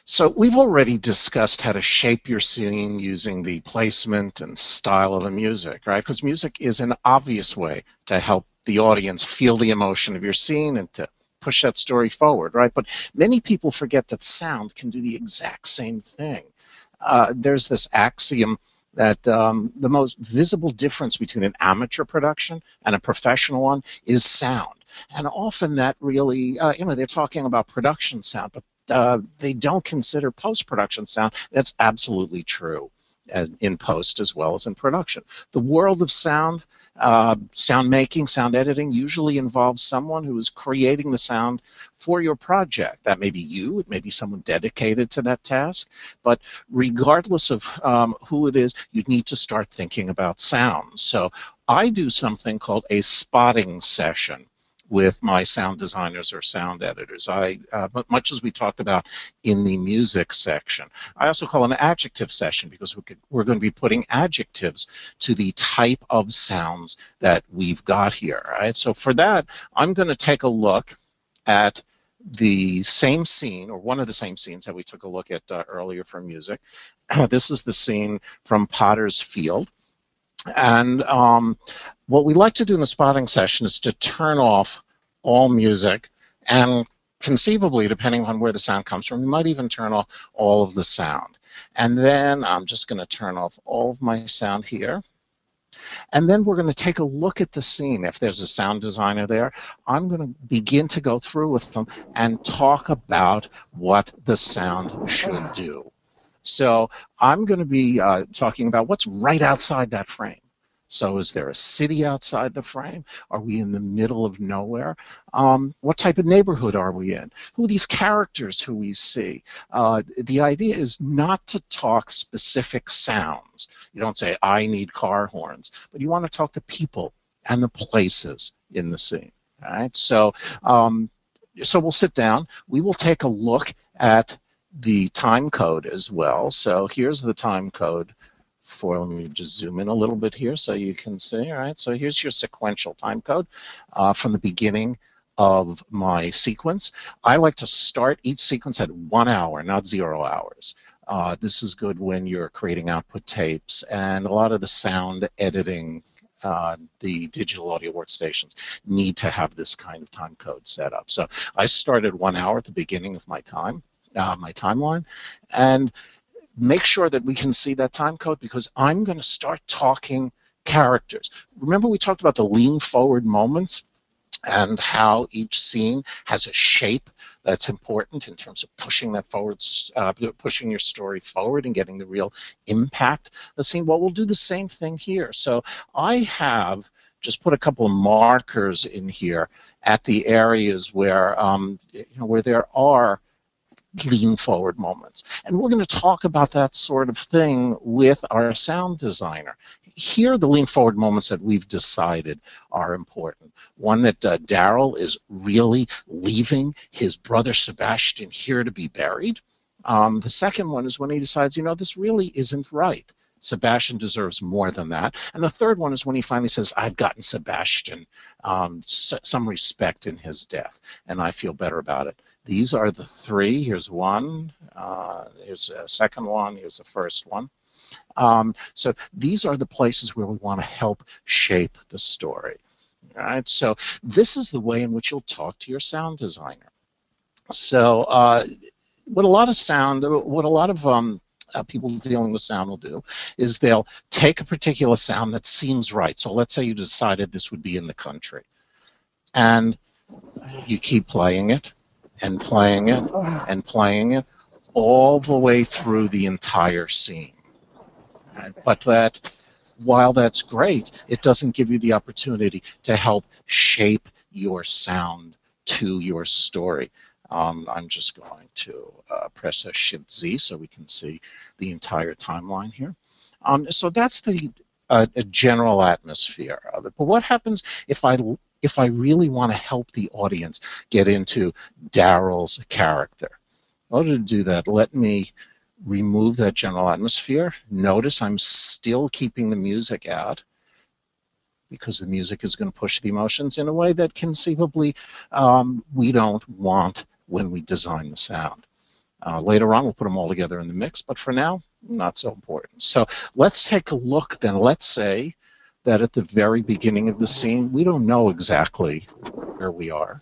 So we've already discussed how to shape your scene using the placement and style of the music, right? Because music is an obvious way to help the audience feel the emotion of your scene and to push that story forward, right? But many people forget that sound can do the exact same thing. There's this axiom that the most visible difference between an amateur production and a professional one is sound. And often that really, they're talking about production sound, but they don't consider post-production sound. That's absolutely true, as in post as well as in production. The world of sound, sound making, sound editing usually involves someone who is creating the sound for your project. That may be you, it may be someone dedicated to that task, but regardless of who it is, you need to start thinking about sound. So I do something called a spotting session with my sound designers or sound editors. But much as we talked about in the music section, I also call an adjective session because we're going to be putting adjectives to the type of sounds that we've got here. Right? So for that, I'm going to take a look at the same scene, or one of the same scenes that we took a look at earlier for music. This is the scene from Potter's Field. And what we like to do in the spotting session is to turn off all music, and conceivably, depending on where the sound comes from, we might even turn off all of the sound. And then I'm just going to turn off all of my sound here. And then we're going to take a look at the scene. If there's a sound designer there, I'm going to begin to go through with them and talk about what the sound should do. So I'm going to be talking about what's right outside that frame. So is there a city outside the frame? Are we in the middle of nowhere? What type of neighborhood are we in? Who are these characters who we see? The idea is not to talk specific sounds. You don't say, I need car horns, but you want to talk to people and the places in the scene. All right? So we'll sit down. We will take a look at the time code as well. So here's the time code for, let me just zoom in a little bit here so you can see. All right, so here's your sequential time code from the beginning of my sequence. I like to start each sequence at 1 hour, not 0 hours. This is good when you're creating output tapes and a lot of the sound editing. The digital audio workstations need to have this kind of time code set up. So I started 1 hour at the beginning of my timeline, and make sure that we can see that time code because I'm going to start talking characters. Remember we talked about the lean forward moments and how each scene has a shape that's important in terms of pushing that forward, pushing your story forward and getting the real impact of the scene. Well, we'll do the same thing here. So I have just put a couple of markers in here at the areas where, where there are lean forward moments. And we're going to talk about that sort of thing with our sound designer. Here, the lean forward moments that we've decided are important. One that Daryl is really leaving his brother Sebastian here to be buried. The second one is when he decides, this really isn't right. Sebastian deserves more than that. And the third one is when he finally says, I've gotten Sebastian some respect in his death, and I feel better about it. These are the three. Here's one. Here's a second one. Here's the first one. So these are the places where we want to help shape the story. All right. So this is the way in which you'll talk to your sound designer. So what a lot of people dealing with sound will do is they'll take a particular sound that seems right. So let's say you decided this would be in the country, and you keep playing it and playing it and playing it all the way through the entire scene. Right? But that, while that's great, it doesn't give you the opportunity to help shape your sound to your story. I'm just going to press a Shift-Z so we can see the entire timeline here. So that's the a general atmosphere of it. But what happens if I really want to help the audience get into Daryl's character? In order to do that, let me remove that general atmosphere. Notice I'm still keeping the music out because the music is going to push the emotions in a way that conceivably we don't want when we design the sound. Later on, we'll put them all together in the mix, but for now, not so important. So let's take a look then. Let's say that at the very beginning of the scene, we don't know exactly where we are.